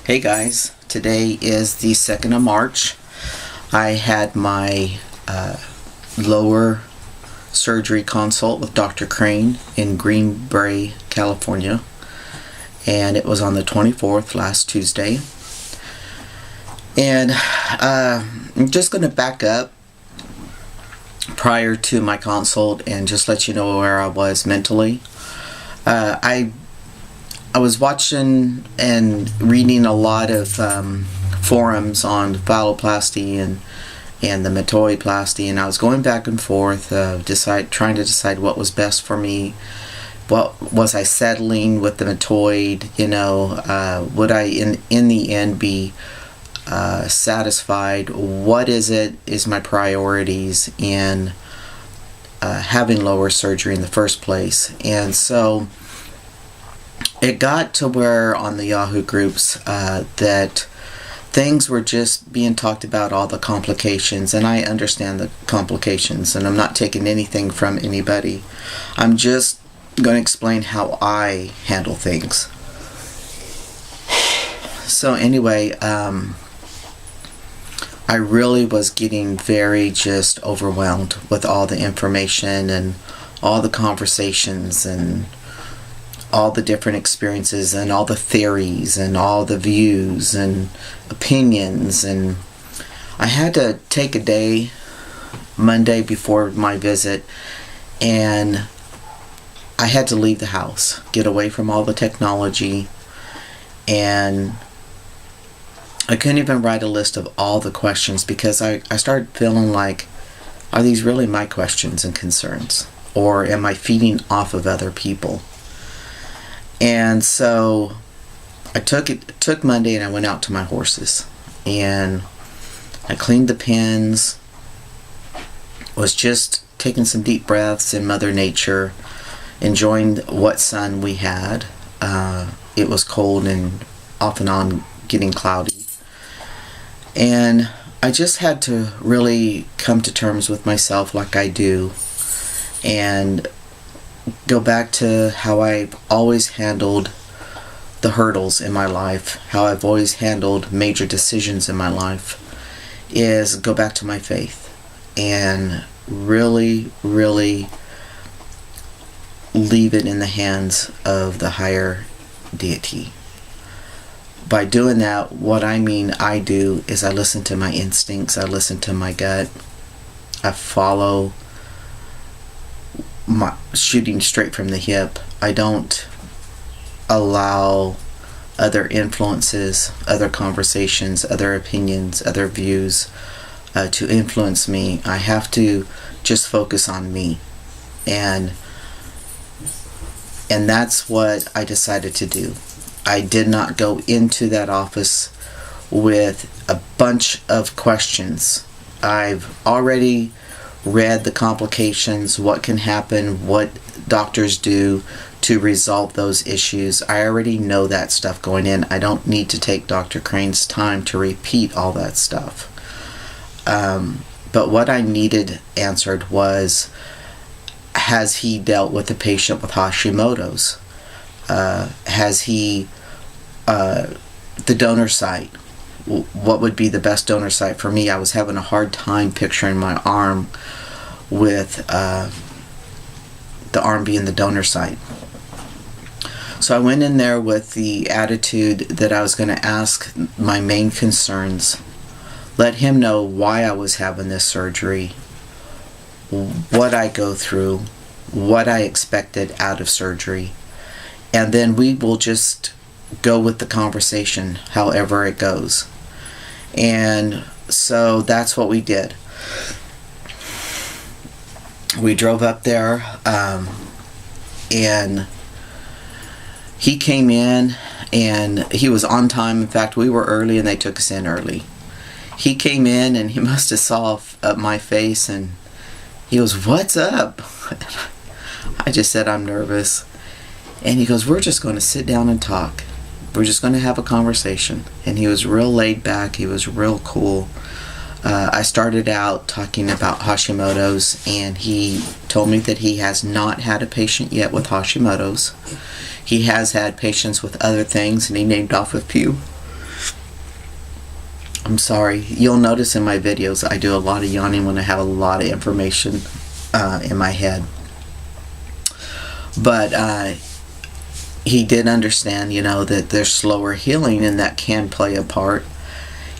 Hey guys, today is the 2nd of March. I had my lower surgery consult with Dr. Crane in Green Bay, California, and it was on the 24th, last Tuesday. And I'm just going to back up prior to my consult and just let you know where I was mentally. I was watching and reading a lot of forums on phalloplasty and the metoiplasty, and I was going back and forth, trying to decide what was best for me. What was I settling with the metoid? Would I in the end be satisfied? What is my priorities in having lower surgery in the first place? And so it got to where on the Yahoo groups that things were just being talked about, all the complications, and I understand the complications, and I'm not taking anything from anybody. I'm just going to explain how I handle things. So anyway, I really was getting very just overwhelmed with all the information and all the conversations and all the different experiences and all the theories and all the views and opinions. And I had to take a day, Monday before my visit, and I had to leave the house, get away from all the technology, and I couldn't even write a list of all the questions because I started feeling like, are these really my questions and concerns? Or am I feeding off of other people? And so I took Monday and I went out to my horses and I cleaned the pens, was just taking some deep breaths in Mother Nature, enjoying what sun we had. It was cold and off and on getting cloudy. And I just had to really come to terms with myself like I do and go back to how I've always handled the hurdles in my life, how I've always handled major decisions in my life, is go back to my faith and really, really leave it in the hands of the higher deity. By doing that, what I do is I listen to my instincts, I listen to my gut, I follow my shooting straight from the hip. I don't allow other influences, other conversations, other opinions, other views to influence me. I have to just focus on me, and that's what I decided to do. I did not go into that office with a bunch of questions. I've already read the complications, what can happen, what doctors do to resolve those issues. I already know that stuff going in. I don't need to take Dr. Crane's time to repeat all that stuff. But what I needed answered was, has he dealt with a patient with Hashimoto's? Has he, the donor site? What would be the best donor site for me? I was having a hard time picturing my arm with the arm being the donor site. So I went in there with the attitude that I was going to ask my main concerns, let him know why I was having this surgery, what I go through, what I expected out of surgery, and then we will just go with the conversation however it goes. And so that's what we did. We drove up there, and he came in, and he was on time. In fact, we were early, and they took us in early. He came in, and he must have saw my face, and he goes, "What's up?" I just said, "I'm nervous." And he goes, "We're just going to sit down and talk. We're just going to have a conversation." And he was real laid back. He was real cool. I started out talking about Hashimoto's, and he told me that he has not had a patient yet with Hashimoto's. He has had patients with other things, and he named off a few. I'm sorry. You'll notice in my videos I do a lot of yawning when I have a lot of information in my head. But he did understand, that there's slower healing and that can play a part.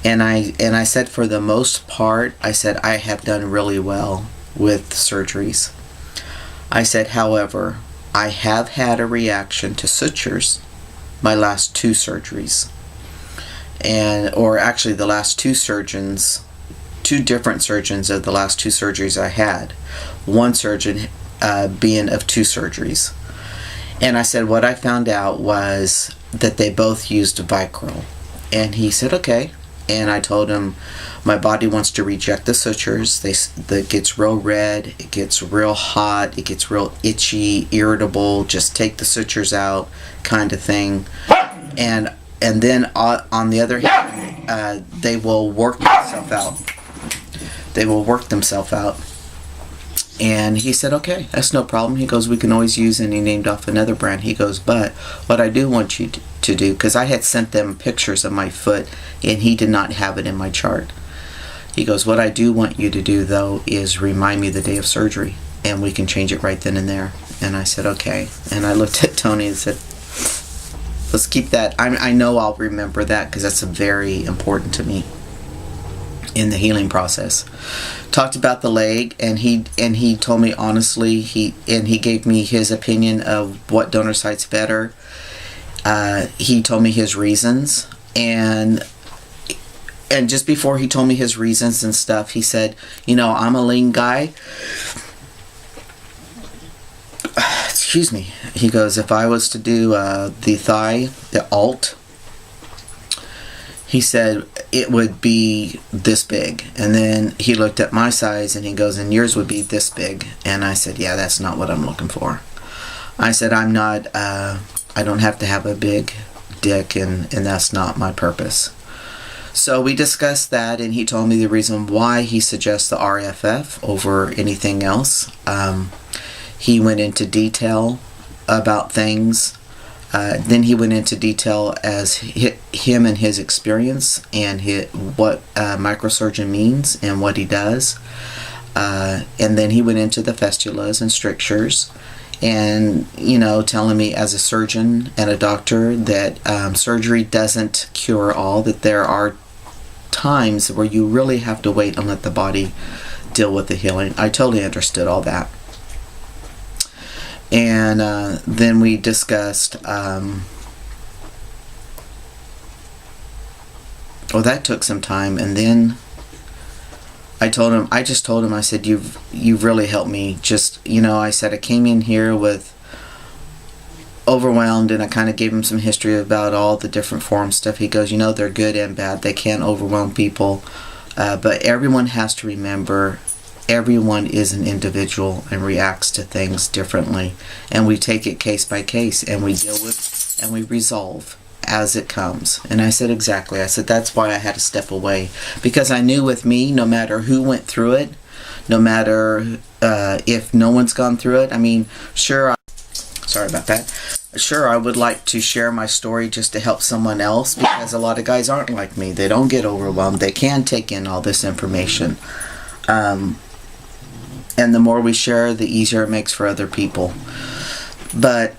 And I said, for the most part, I said I have done really well with surgeries. I said, however, I have had a reaction to sutures my last 2 surgeries. Or actually the last 2 surgeons, 2 different surgeons of the last 2 surgeries I had. One surgeon being of 2 surgeries. And I said what I found out was that they both used Vicryl. And he said, okay. And I told him my body wants to reject the sutures. It gets real red, it gets real hot, it gets real itchy, irritable, just take the sutures out kind of thing. And then on the other hand, they will work themselves out. They will work themselves out. And he said, okay, that's no problem. He goes, we can always use, and he named off another brand. He goes, but what I do want you to do, because I had sent them pictures of my foot, and he did not have it in my chart. He goes, what I do want you to do, though, is remind me the day of surgery, and we can change it right then and there. And I said, okay. And I looked at Tony and said, let's keep that. I know I'll remember that, because that's very important to me in the healing process. Talked about the leg, and he told me honestly, he gave me his opinion of what donor site's better. He told me his reasons, and just before he told me his reasons and stuff, he said, I'm a lean guy. Excuse me. He goes, if I was to do the thigh, the alt, he said it would be this big. And then he looked at my size and he goes, and yours would be this big. And I said, yeah, that's not what I'm looking for. I said, I'm not, I don't have to have a big dick, and that's not my purpose. So we discussed that, and he told me the reason why he suggests the RFF over anything else. He went into detail about things. Then he went into detail as him and his experience, and what microsurgeon means and what he does. And then he went into the fistulas and strictures, and telling me as a surgeon and a doctor that surgery doesn't cure all, that there are times where you really have to wait and let the body deal with the healing. I totally understood all that. And then we discussed, that took some time. And then I just told him, I said, you've really helped me. I said, I came in here with overwhelmed, and I kind of gave him some history about all the different form stuff. He goes, they're good and bad. They can overwhelm people. But everyone has to remember, everyone is an individual and reacts to things differently, and we take it case by case, and we deal with and we resolve as it comes. And I said, exactly. I said, that's why I had to step away, because I knew with me, no matter who went through it, no matter if no one's gone through it, sorry about that. Sure, I would like to share my story just to help someone else, because a lot of guys aren't like me. They don't get overwhelmed. They can take in all this information. And the more we share, the easier it makes for other people. But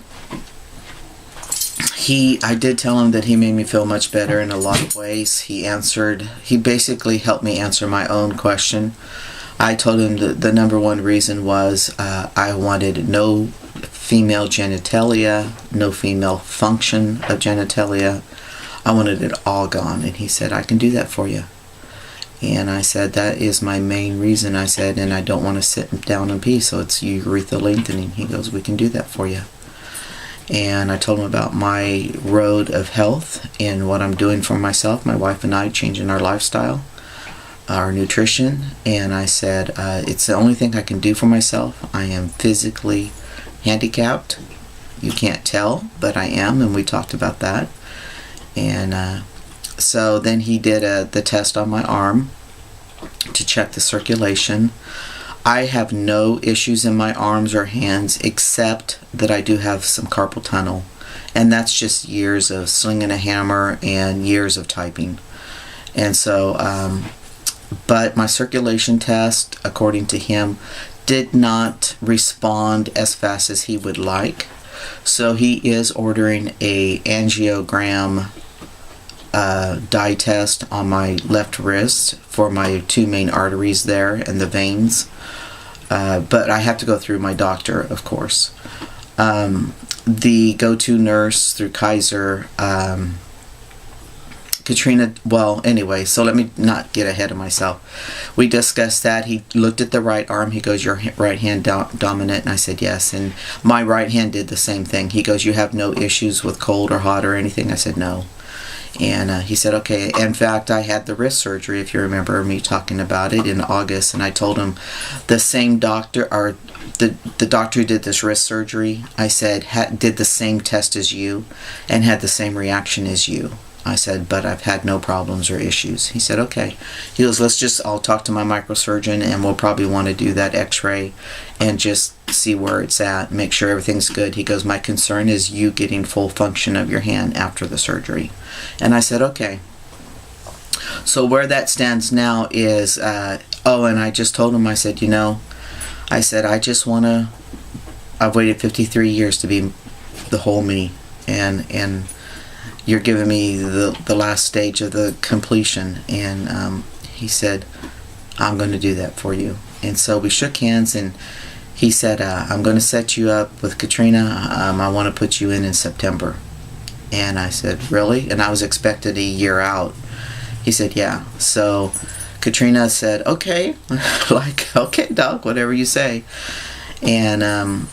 I did tell him that he made me feel much better in a lot of ways. He basically helped me answer my own question. I told him that the number one reason was I wanted no female genitalia, no female function of genitalia. I wanted it all gone. And he said, I can do that for you. And I said, that is my main reason. I said, and I don't want to sit down and pee, so it's urethral lengthening. He goes, we can do that for you. And I told him about my road of health and what I'm doing for myself, my wife and I, changing our lifestyle, our nutrition. And I said, it's the only thing I can do for myself. I am physically handicapped. You can't tell, but I am, and we talked about that. And so then he did the test on my arm to check the circulation. I have no issues in my arms or hands, except that I do have some carpal tunnel. And that's just years of slinging a hammer and years of typing. And so, but my circulation test, according to him, did not respond as fast as he would like. So he is ordering a angiogram dye test on my left wrist for my 2 main arteries there and the veins. But I have to go through my doctor, of course. The go-to nurse through Kaiser, Katrina, well, anyway, so let me not get ahead of myself. We discussed that. He looked at the right arm. He goes, your right hand dominant? And I said, yes. And my right hand did the same thing. He goes, you have no issues with cold or hot or anything? I said, no. And he said, okay. In fact, I had the wrist surgery, if you remember me talking about it, in August. And I told him the same doctor, or the doctor who did this wrist surgery, I said, did the same test as you and had the same reaction as you. I said, but I've had no problems or issues. He said, okay. He goes, I'll talk to my microsurgeon, and we'll probably want to do that x-ray and just see where it's at, make sure everything's good. He goes, my concern is you getting full function of your hand after the surgery. And I said, okay. So where that stands now is, and I just told him, I said, I said, I've waited 53 years to be the whole me, and you're giving me the last stage of the completion. And he said, I'm going to do that for you. And so we shook hands, and he said, I'm going to set you up with Katrina. I want to put you in September. And I said, really? And I was expected a year out. He said, yeah. So Katrina said, okay. Like, okay, doc, whatever you say. And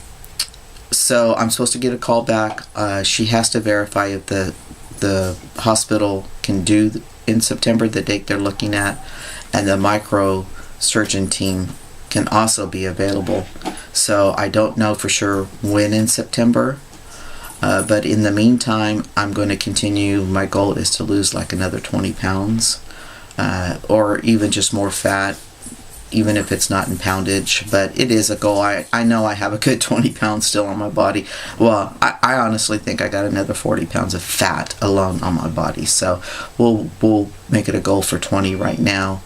so I'm supposed to get a call back. She has to verify if the hospital can do in September the date they're looking at, and the microsurgeon team can also be available. So I don't know for sure when in September, but in the meantime, I'm going to continue. My goal is to lose like another 20 pounds, or even just more fat, even if it's not in poundage, but it is a goal. I know I have a good 20 pounds still on my body. Well, I honestly think I got another 40 pounds of fat alone on my body. So we'll make it a goal for 20 right now.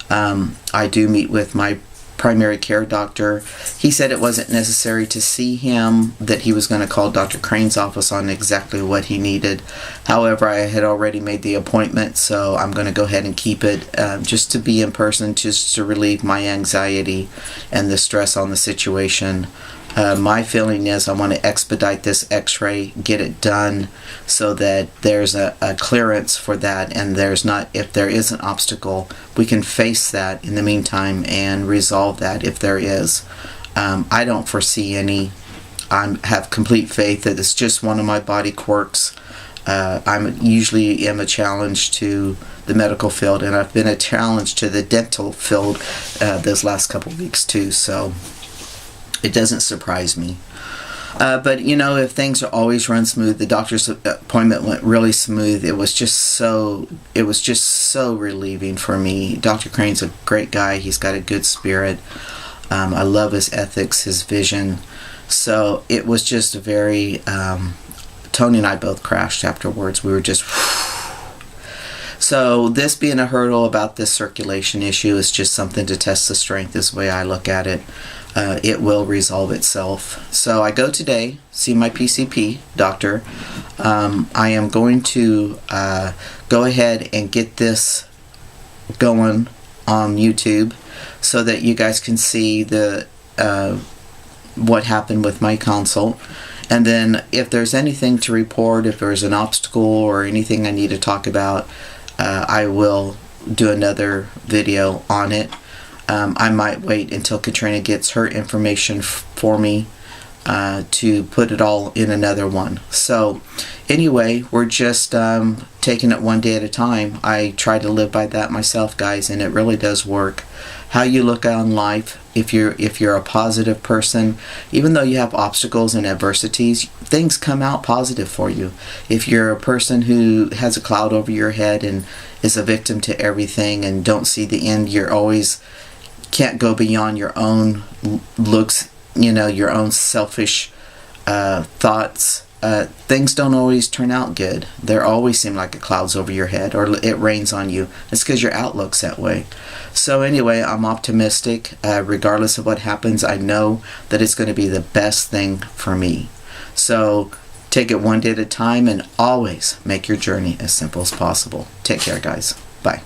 I do meet with my primary care doctor. He said it wasn't necessary to see him, that he was going to call Dr. Crane's office on exactly what he needed. However, I had already made the appointment, so I'm going to go ahead and keep it, just to be in person, just to relieve my anxiety and the stress on the situation. My feeling is I want to expedite this x-ray, get it done so that there's a clearance for that, and if there is an obstacle, we can face that in the meantime and resolve that if there is. I don't foresee any. I have complete faith that it's just one of my body quirks. I usually am a challenge to the medical field, and I've been a challenge to the dental field those last couple of weeks too, so it doesn't surprise me. But if things are always run smooth, the doctor's appointment went really smooth. It was just so relieving for me. Dr. Crane's a great guy. He's got a good spirit. I love his ethics, his vision. So it was just very, Tony and I both crashed afterwards. We were just, so this being a hurdle about this circulation issue is just something to test the strength, is the way I look at it. It will resolve itself. So I go today, see my PCP doctor. I am going to go ahead and get this going on YouTube so that you guys can see what happened with my consult. And then if there's anything to report, if there's an obstacle or anything I need to talk about, I will do another video on it. I might wait until Katrina gets her information for me to put it all in another one. So anyway, we're just taking it one day at a time. I try to live by that myself, guys, and it really does work. How you look on life, if you're a positive person, even though you have obstacles and adversities, things come out positive for you. If you're a person who has a cloud over your head and is a victim to everything and don't see the end, you're always can't go beyond your own looks, your own selfish thoughts things don't always turn out good. There always seem like it clouds over your head or it rains on you. It's because your outlook's that way. So anyway, I'm optimistic. Regardless of what happens, I know that it's going to be the best thing for me. So take it one day at a time and always make your journey as simple as possible. Take care, guys. Bye.